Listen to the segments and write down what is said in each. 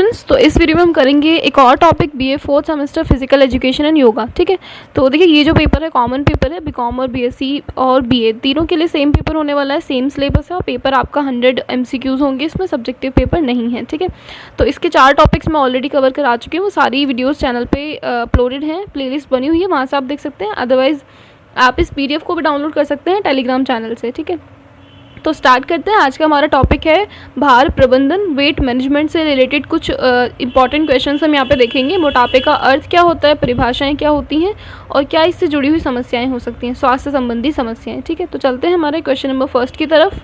Students, तो इस video में हम करेंगे एक और topic BA fourth semester physical education and yoga. ठीक है, तो देखिए ये जो पेपर है कॉमन पेपर है, बीकॉम और बीएससी और बीए तीनों के लिए सेम पेपर होने वाला है, सेम सिलेबस है और पेपर आपका 100 एमसीक्यूज़ होंगे, इसमें सब्जेक्टिव पेपर नहीं है। ठीक है, तो इसके 4 टॉपिक्स मैं ऑलरेडी कवर करा चुकी हूँ, वो सारी वीडियोज़ चैनल पर अपलोडेड हैं, प्ले बनी हुई है, वहाँ से आप देख सकते हैं। अदरवाइज़ आप इस PDF को भी डाउनलोड कर सकते हैं टेलीग्राम चैनल से। ठीक है, तो स्टार्ट करते हैं। आज का हमारा टॉपिक है भार प्रबंधन, वेट मैनेजमेंट से रिलेटेड कुछ इंपॉर्टेंट क्वेश्चंस हम यहाँ पे देखेंगे। मोटापे का अर्थ क्या होता है, परिभाषाएं क्या होती हैं और क्या इससे जुड़ी हुई समस्याएं हो सकती हैं, स्वास्थ्य संबंधी समस्याएं। ठीक है, तो चलते हैं हमारे क्वेश्चन नंबर फर्स्ट की तरफ।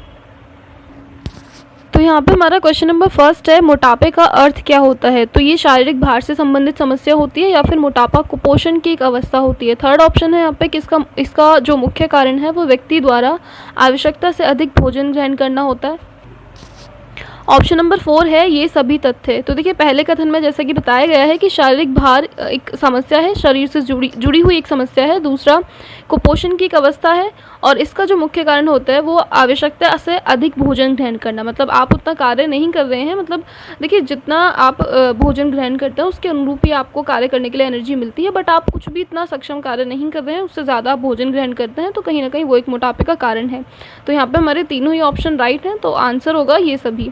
तो यहाँ पे हमारा क्वेश्चन नंबर फर्स्ट है, मोटापे का अर्थ क्या होता है। तो ये शारीरिक भार से संबंधित समस्या होती है या फिर मोटापा कुपोषण की एक अवस्था होती है। थर्ड ऑप्शन है यहाँ पे इसका जो मुख्य कारण है वो व्यक्ति द्वारा आवश्यकता से अधिक भोजन ग्रहण करना होता है। ऑप्शन नंबर 4 है ये सभी तथ्य। तो देखिए पहले कथन में जैसा कि बताया गया है कि शारीरिक भार एक समस्या है, शरीर से जुड़ी हुई एक समस्या है। दूसरा कुपोषण की एक अवस्था है और इसका जो मुख्य कारण होता है वो आवश्यकता से अधिक भोजन ग्रहण करना, मतलब आप उतना कार्य नहीं कर रहे हैं। मतलब देखिए जितना आप भोजन ग्रहण करते हैं उसके अनुरूप ही आपको कार्य करने के लिए एनर्जी मिलती है, बट आप कुछ भी इतना सक्षम कार्य नहीं कर रहे हैं, उससे ज़्यादा आप भोजन ग्रहण करते हैं, तो कहीं ना कहीं वो एक मोटापे का कारण है। तो यहाँ पर हमारे तीनों ही ऑप्शन राइट हैं, तो आंसर होगा ये सभी।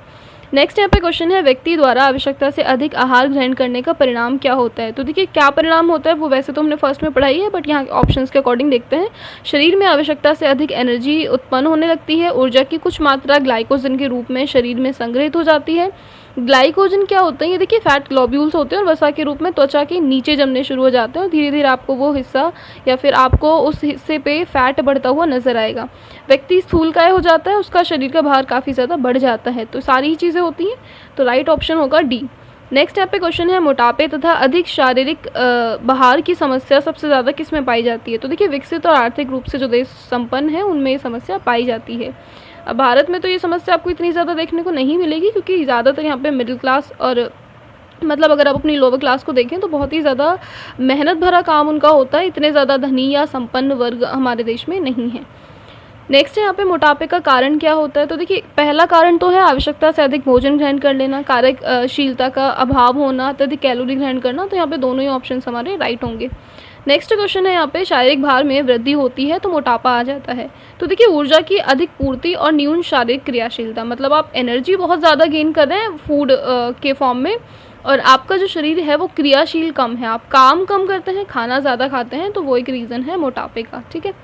नेक्स्ट यहाँ पे क्वेश्चन है, व्यक्ति द्वारा आवश्यकता से अधिक आहार ग्रहण करने का परिणाम क्या होता है। तो देखिए क्या परिणाम होता है वो वैसे तो हमने फर्स्ट में पढ़ाई है, बट यहाँ ऑप्शंस के अकॉर्डिंग देखते हैं। शरीर में आवश्यकता से अधिक एनर्जी उत्पन्न होने लगती है, ऊर्जा की कुछ मात्रा ग्लाइकोजन के रूप में शरीर में संग्रहित हो जाती है। ग्लाइकोजन क्या होता है, ये देखिए फैट ग्लोब्यूल्स होते हैं और वसा के रूप में त्वचा के नीचे जमने शुरू हो जाते हैं और धीरे धीरे आपको वो हिस्सा या फिर आपको उस हिस्से पे फैट बढ़ता हुआ नजर आएगा। व्यक्ति स्थूलकाय हो जाता है, उसका शरीर का भार काफ़ी ज़्यादा बढ़ जाता है। तो सारी चीज़ें होती हैं, तो राइट ऑप्शन होगा डी। नेक्स्ट यहाँ पे क्वेश्चन है, मोटापे तथा अधिक शारीरिक भार की समस्या सबसे ज़्यादा किस में पाई जाती है। तो देखिए विकसित और आर्थिक रूप से जो देश संपन्न है उनमें ये समस्या पाई जाती है। अब भारत में तो ये समस्या आपको इतनी ज़्यादा देखने को नहीं मिलेगी, क्योंकि ज़्यादातर यहाँ पे मिडिल क्लास और मतलब अगर आप अपनी लोअर क्लास को देखें तो बहुत ही ज़्यादा मेहनत भरा काम उनका होता है, इतने ज़्यादा धनी या संपन्न वर्ग हमारे देश में नहीं है। नेक्स्ट है यहाँ पे मोटापे का कारण क्या होता है। तो देखिए पहला कारण तो है आवश्यकता से अधिक भोजन ग्रहण कर लेना, कार्यशीलता का अभाव होना, अत्यधिक कैलोरी ग्रहण करना। तो यहाँ पे दोनों ही ऑप्शन हमारे राइट होंगे। नेक्स्ट क्वेश्चन है यहाँ पे, शारीरिक भार में वृद्धि होती है तो मोटापा आ जाता है। तो देखिए ऊर्जा की अधिक पूर्ति और न्यून शारीरिक क्रियाशीलता, मतलब आप एनर्जी बहुत ज़्यादा गेन कर रहे हैं फूड के फॉर्म में और आपका जो शरीर है वो क्रियाशील कम है, आप काम कम करते हैं, खाना ज़्यादा खाते हैं, तो वो एक रीज़न है मोटापे का। ठीक है,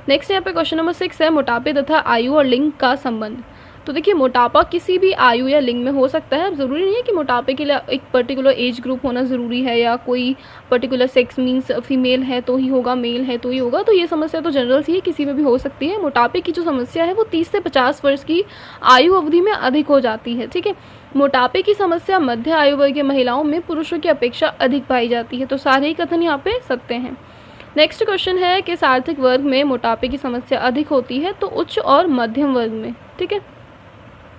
नेक्स्ट यहाँ पे क्वेश्चन नंबर 6 है, मोटापे तथा आयु और लिंग का संबंध। तो देखिए मोटापा किसी भी आयु या लिंग में हो सकता है, ज़रूरी नहीं है कि मोटापे के लिए एक पर्टिकुलर एज ग्रुप होना ज़रूरी है या कोई पर्टिकुलर सेक्स मीन्स फीमेल है तो ही होगा, मेल है तो ही होगा। तो ये समस्या तो जनरल सी है, किसी में भी हो सकती है। मोटापे की जो समस्या है वो 30 से 50 वर्ष की आयु अवधि में अधिक हो जाती है। ठीक है, मोटापे की समस्या मध्य आयु वर्ग की महिलाओं में पुरुषों की अपेक्षा अधिक पाई जाती है। तो सारे ही कथन यहाँ पे सत्य हैं। नेक्स्ट क्वेश्चन है, किस आर्थिक वर्ग में मोटापे की समस्या अधिक होती है। तो उच्च और मध्यम वर्ग में। ठीक है,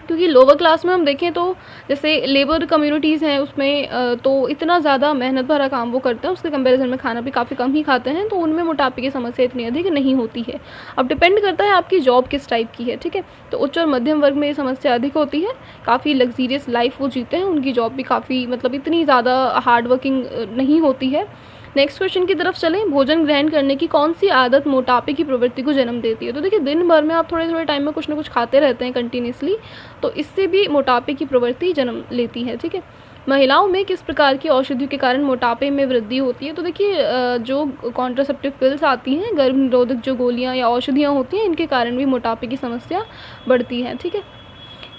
क्योंकि लोअर क्लास में हम देखें तो जैसे लेबर कम्युनिटीज़ हैं उसमें तो इतना ज़्यादा मेहनत भरा काम वो करते हैं, उसके कंपैरिजन में खाना भी काफ़ी कम ही खाते हैं, तो उनमें मोटापे की समस्या इतनी अधिक नहीं होती है। अब डिपेंड करता है आपकी जॉब किस टाइप की है। ठीक है, तो उच्च और मध्यम वर्ग में ये समस्या अधिक होती है, काफ़ी लग्जीरियस लाइफ वो जीते हैं, उनकी जॉब भी काफ़ी मतलब इतनी ज़्यादा हार्ड वर्किंग नहीं होती है। नेक्स्ट क्वेश्चन की तरफ चलें, भोजन ग्रहण करने की कौन सी आदत मोटापे की प्रवृत्ति को जन्म देती है। तो देखिए दिन भर में आप थोड़े थोड़े टाइम में कुछ ना कुछ खाते रहते हैं कंटिन्यूसली, तो इससे भी मोटापे की प्रवृत्ति जन्म लेती है। ठीक है, महिलाओं में किस प्रकार की औषधियों के कारण मोटापे में वृद्धि होती है। तो देखिए जो कॉन्ट्रासेप्टिव पिल्स आती हैं, गर्भ निरोधक जो गोलियाँ या औषधियाँ होती हैं, इनके कारण भी मोटापे की समस्या बढ़ती है। ठीक है,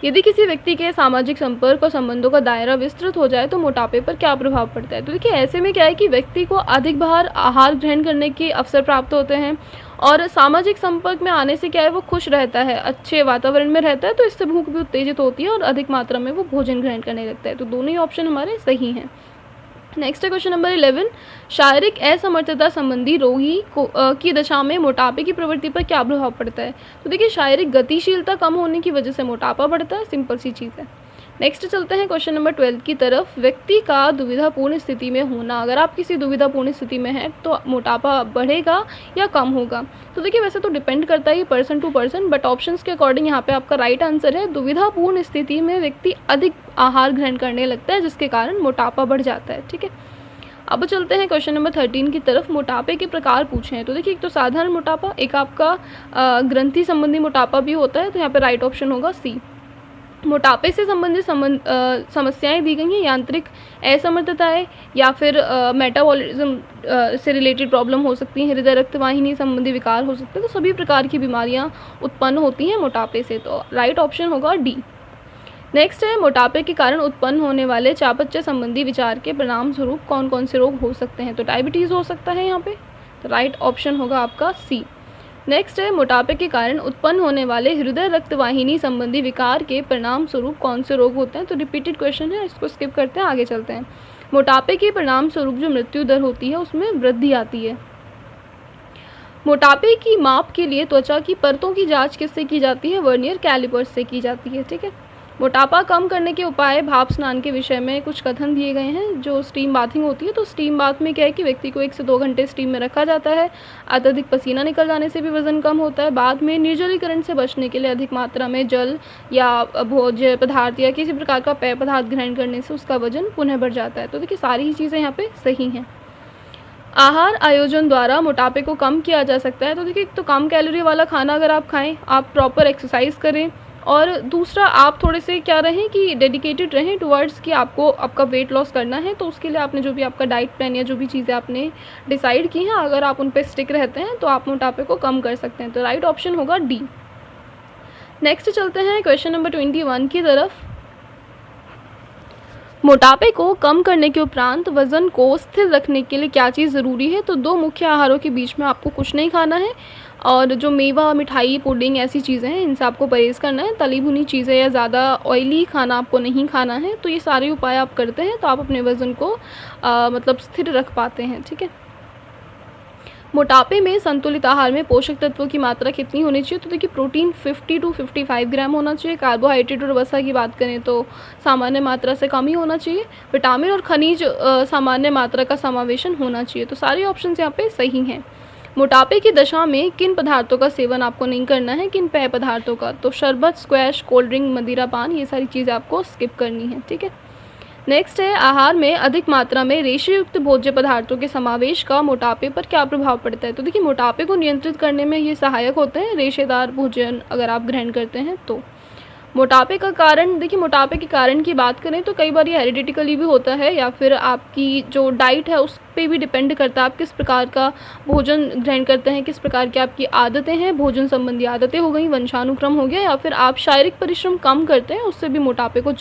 यदि किसी व्यक्ति के सामाजिक संपर्क और संबंधों का दायरा विस्तृत हो जाए तो मोटापे पर क्या प्रभाव पड़ता है। तो देखिए ऐसे में क्या है कि व्यक्ति को अधिक बार आहार ग्रहण करने के अवसर प्राप्त होते हैं और सामाजिक संपर्क में आने से क्या है वो खुश रहता है, अच्छे वातावरण में रहता है, तो इससे भूख भी उत्तेजित होती है और अधिक मात्रा में वो भोजन ग्रहण करने लगता है। तो दोनों ही ऑप्शन हमारे सही हैं। नेक्स्ट है क्वेश्चन नंबर 11, शारीरिक असमर्थता संबंधी रोगी की दशा में मोटापे की प्रवृत्ति पर क्या प्रभाव पड़ता है। तो देखिए शारीरिक गतिशीलता कम होने की वजह से मोटापा बढ़ता है, सिंपल सी चीज़ है। नेक्स्ट चलते हैं क्वेश्चन नंबर 12 की तरफ। व्यक्ति का दुविधापूर्ण स्थिति में होना, अगर आप किसी दुविधापूर्ण स्थिति में हैं तो मोटापा बढ़ेगा या कम होगा। तो देखिए वैसे तो डिपेंड करता है ये person to person, but options के अकॉर्डिंग यहाँ पे आपका राइट आंसर है दुविधापूर्ण स्थिति में व्यक्ति अधिक आहार ग्रहण करने लगता है, जिसके कारण मोटापा बढ़ जाता है। ठीक है, अब चलते हैं क्वेश्चन नंबर 13 की तरफ। मोटापे के प्रकार पूछे हैं, तो देखिए एक तो साधारण मोटापा, एक आपका ग्रंथि संबंधी मोटापा भी होता है, तो यहाँ पे राइट ऑप्शन होगा सी। मोटापे से संबंधित समस्याएं दी गई हैं, यांत्रिक असमर्थताएं या फिर मेटाबॉलिज्म से रिलेटेड प्रॉब्लम हो सकती है, हृदय रक्तवाहिनी संबंधी विकार हो सकते हैं। तो सभी प्रकार की बीमारियां उत्पन्न होती हैं मोटापे से, तो राइट ऑप्शन होगा डी। नेक्स्ट है, मोटापे के कारण उत्पन्न होने वाले चापच्य संबंधी विचार के परिणाम स्वरूप कौन कौन से रोग हो सकते हैं। तो डायबिटीज़ हो सकता है यहाँ पे, तो राइट ऑप्शन होगा आपका सी। नेक्स्ट है, मोटापे के कारण उत्पन्न होने वाले हृदय रक्तवाहिनी संबंधी विकार के परिणाम स्वरूप कौन से रोग होते हैं। तो रिपीटेड क्वेश्चन है, इसको स्किप करते हैं, आगे चलते हैं। मोटापे के परिणाम स्वरूप जो मृत्यु दर होती है उसमें वृद्धि आती है। मोटापे की माप के लिए त्वचा की परतों की जांच किससे की जाती है। वर्नियर कैलिपर्स से की जाती है। ठीक है, मोटापा कम करने के उपाय भाप स्नान के विषय में कुछ कथन दिए गए हैं। जो स्टीम बाथिंग होती है, तो स्टीम बाथ में क्या है कि व्यक्ति को 1 से 2 घंटे स्टीम में रखा जाता है। अत्यधिक पसीना निकल जाने से भी वजन कम होता है। बाद में निर्जलीकरण से बचने के लिए अधिक मात्रा में जल या भोज्य पदार्थ या किसी प्रकार का पेय पदार्थ ग्रहण करने से उसका वजन पुनः बढ़ जाता है। तो देखिए सारी ही चीज़ें यहाँ पे सही हैं। आहार आयोजन द्वारा मोटापे को कम किया जा सकता है। तो देखिए एक तो कम कैलोरी वाला खाना अगर आप खाएं, आप प्रॉपर एक्सरसाइज करें, और दूसरा आप थोड़े से क्या रहें कि डेडिकेटेड रहें टुवर्ड्स कि आपको आपका वेट लॉस करना है। तो उसके लिए आपने जो भी आपका डाइट प्लान या जो भी चीज़ें आपने डिसाइड की हैं, अगर आप उन पे स्टिक रहते हैं तो आप मोटापे को कम कर सकते हैं। तो राइट ऑप्शन होगा डी। नेक्स्ट चलते हैं क्वेश्चन नंबर 21 की तरफ। मोटापे को कम करने के उपरांत वज़न को स्थिर रखने के लिए क्या चीज़ ज़रूरी है। तो 2 मुख्य आहारों के बीच में आपको कुछ नहीं खाना है, और जो मेवा, मिठाई, पुडिंग ऐसी चीज़ें हैं इनसे आपको परहेज़ करना है। तली भुनी चीज़ें या ज़्यादा ऑयली खाना आपको नहीं खाना है। तो ये सारे उपाय आप करते हैं तो आप अपने वज़न को मतलब स्थिर रख पाते हैं। ठीक है, मोटापे में संतुलित आहार में पोषक तत्वों की मात्रा कितनी होनी चाहिए। तो देखिए प्रोटीन 50 to 55 ग्राम होना चाहिए। कार्बोहाइड्रेट और वसा की बात करें तो सामान्य मात्रा से कम ही होना चाहिए। विटामिन और खनिज सामान्य मात्रा का समावेशन होना चाहिए। तो सारे ऑप्शन यहाँ पे सही हैं। मोटापे की दशा में किन पदार्थों का सेवन आपको नहीं करना है, किन पेय पदार्थों का। तो शरबत, स्क्वैश, कोल्ड ड्रिंक, मदिरा पान, ये सारी चीज़ें आपको स्किप करनी है। ठीक है, नेक्स्ट है, आहार में अधिक मात्रा में रेशेयुक्त भोज्य पदार्थों के समावेश का मोटापे पर क्या प्रभाव पड़ता है। तो देखिए मोटापे को नियंत्रित करने में ये सहायक होते हैं रेशेदार भोजन अगर आप ग्रहण करते हैं तो। मोटापे का कारण, देखिए मोटापे के कारण की बात करें तो कई बार ये हेरिडिटिकली भी होता है, या फिर आपकी जो डाइट है उस पे भी डिपेंड करता है आप किस प्रकार का भोजन ग्रहण करते हैं, किस प्रकार की आपकी आदतें हैं। भोजन संबंधी आदतें हो गई, वंशानुक्रम हो गया, या फिर आप शारीरिक परिश्रम कम करते हैं, उससे भी मोटापे को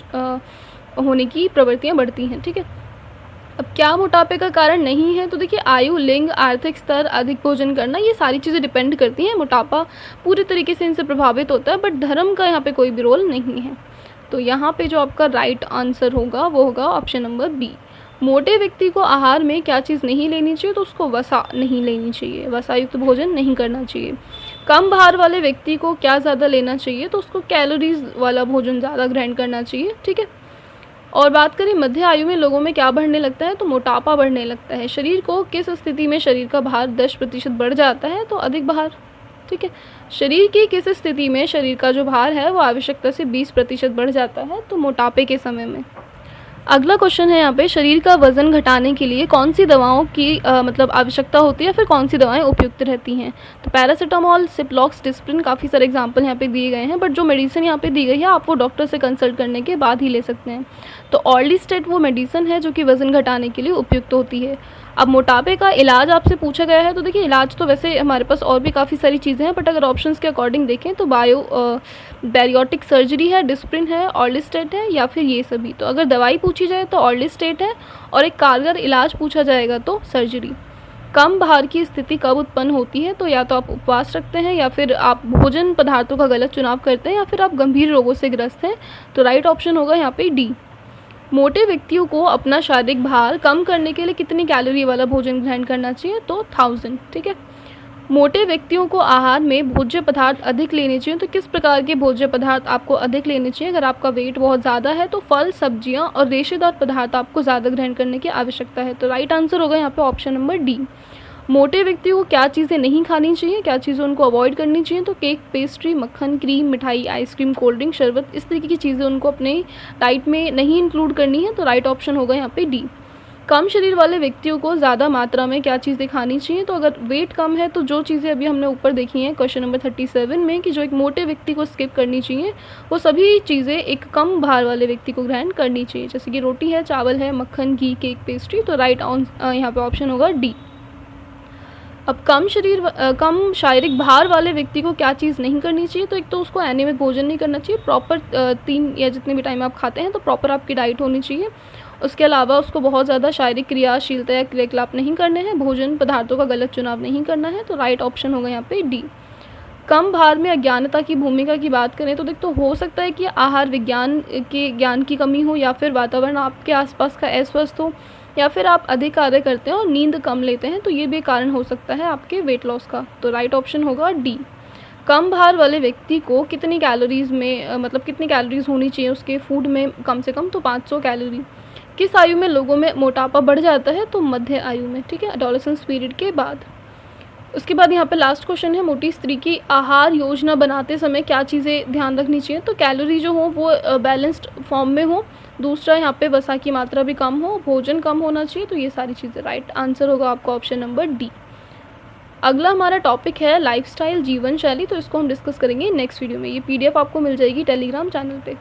होने की प्रवृत्तियाँ बढ़ती हैं। ठीक है, अब क्या मोटापे का कारण नहीं है। तो देखिए आयु, लिंग, आर्थिक स्तर, अधिक भोजन करना, ये सारी चीज़ें डिपेंड करती हैं। मोटापा पूरी तरीके से इनसे प्रभावित होता है, बट धर्म का यहाँ पे कोई भी रोल नहीं है। तो यहाँ पे जो आपका राइट आंसर होगा वो होगा ऑप्शन नंबर बी। मोटे व्यक्ति को आहार में क्या चीज़ नहीं लेनी चाहिए। तो उसको वसा नहीं लेनी चाहिए, वसा युक्त भोजन नहीं करना चाहिए। कम भार वाले व्यक्ति को क्या ज़्यादा लेना चाहिए। तो उसको कैलोरीज वाला भोजन ज़्यादा ग्रहण करना चाहिए। ठीक है, और बात करें मध्य आयु में लोगों में क्या बढ़ने लगता है। तो मोटापा बढ़ने लगता है। शरीर को किस स्थिति में शरीर का भार 10% बढ़ जाता है। तो अधिक भार। ठीक है, शरीर की किस स्थिति में शरीर का जो भार है वो आवश्यकता से 20% बढ़ जाता है। तो मोटापे के समय में। अगला क्वेश्चन है यहाँ पे, शरीर का वजन घटाने के लिए कौन सी दवाओं की मतलब आवश्यकता होती है, फिर कौन सी दवाएं उपयुक्त रहती हैं। तो पैरासीटामोल, सिप्लॉक्स, डिस्प्रिन, काफ़ी सारे एग्जांपल यहाँ पे दिए गए हैं, बट जो मेडिसिन यहाँ पे दी गई है आप वो डॉक्टर से कंसल्ट करने के बाद ही ले सकते हैं। तो ऑर्लिस्टेट वो मेडिसिन है जो कि वज़न घटाने के लिए उपयुक्त होती है। अब मोटापे का इलाज आपसे पूछा गया है, तो देखिए इलाज तो वैसे हमारे पास और भी काफ़ी सारी चीज़ें हैं, बट अगर ऑप्शंस के अकॉर्डिंग देखें तो बैरियोटिक सर्जरी है, डिस्प्रिन है, ऑर्लिस्टेट है, या फिर ये सभी। तो अगर दवाई पूछी जाए तो ऑर्लिस्टेट है, और एक कारगर इलाज पूछा जाएगा तो सर्जरी। कम भार की स्थिति कब उत्पन्न होती है। तो या तो आप उपवास रखते हैं, या फिर आप भोजन पदार्थों का गलत चुनाव करते हैं, या फिर आप गंभीर रोगों से ग्रस्त हैं। तो राइट ऑप्शन होगा यहाँ पे डी। मोटे व्यक्तियों को अपना शारीरिक भार कम करने के लिए कितनी कैलोरी वाला भोजन ग्रहण करना चाहिए। तो 1000। ठीक है, मोटे व्यक्तियों को आहार में भोज्य पदार्थ अधिक लेने चाहिए। तो किस प्रकार के भोज्य पदार्थ आपको अधिक लेने चाहिए? अगर आपका वेट बहुत ज़्यादा है तो फल, सब्जियां और रेशेदार पदार्थ आपको ज़्यादा ग्रहण करने की आवश्यकता है। तो राइट आंसर होगा यहाँ पे ऑप्शन नंबर डी। मोटे व्यक्तियों को क्या चीज़ें नहीं खानी चाहिए, क्या चीज़ें उनको अवॉइड करनी चाहिए? तो केक, पेस्ट्री, मक्खन, क्रीम, मिठाई, आइसक्रीम, कोल्ड ड्रिंक, शरबत, इस तरीके की चीज़ें उनको अपने डाइट में नहीं इंक्लूड करनी है। तो राइट ऑप्शन होगा यहाँ पे डी। कम शरीर वाले व्यक्तियों को ज़्यादा मात्रा में क्या चीज़ें खानी चाहिए? तो अगर वेट कम है तो जो चीज़ें अभी हमने ऊपर देखी हैं क्वेश्चन नंबर 37 में कि जो एक मोटे व्यक्ति को स्किप करनी चाहिए, वो सभी चीज़ें एक कम भार वाले व्यक्ति को ग्रहण करनी चाहिए, जैसे कि रोटी है, चावल है, मक्खन, घी, केक, पेस्ट्री। तो राइट यहाँ पे ऑप्शन होगा डी। अब कम शारीरिक भार वाले व्यक्ति को क्या चीज़ नहीं करनी चाहिए? तो एक तो उसको अनियमित भोजन नहीं करना चाहिए, प्रॉपर 3 या जितने भी टाइम आप खाते हैं तो प्रॉपर आपकी डाइट होनी चाहिए। उसके अलावा उसको बहुत ज़्यादा शारीरिक क्रियाशीलता या क्रियाकलाप नहीं करने हैं, भोजन पदार्थों का गलत चुनाव नहीं करना है। तो राइट ऑप्शन होगा यहाँ पे डी। कम भार में अज्ञानता की भूमिका की बात करें तो तो हो सकता है कि आहार विज्ञान के ज्ञान की कमी हो, या फिर वातावरण आपके आसपास का अस्वस्थ हो, या फिर आप अधिक कार्य करते हैं और नींद कम लेते हैं, तो ये भी कारण हो सकता है आपके वेट लॉस का। तो राइट ऑप्शन होगा डी। कम भार वाले व्यक्ति को कितनी कैलोरीज़ में मतलब कितनी कैलोरीज़ होनी चाहिए उसके फूड में? कम से कम तो 500 कैलोरी। किस आयु में लोगों में मोटापा बढ़ जाता है? तो मध्य आयु में, ठीक है, एडोलेसेंस पीरियड के बाद। उसके बाद यहाँ पे लास्ट क्वेश्चन है, मोटी स्त्री की आहार योजना बनाते समय क्या चीज़ें ध्यान रखनी चाहिए? तो कैलोरी जो हो वो बैलेंस्ड फॉर्म में हो, दूसरा यहाँ पे वसा की मात्रा भी कम हो, भोजन कम होना चाहिए। तो ये सारी चीज़ें, राइट आंसर होगा आपका ऑप्शन नंबर डी। अगला हमारा टॉपिक है लाइफस्टाइल, जीवन शैली। तो इसको हम डिस्कस करेंगे नेक्स्ट वीडियो में। ये PDF आपको मिल जाएगी टेलीग्राम चैनल पे।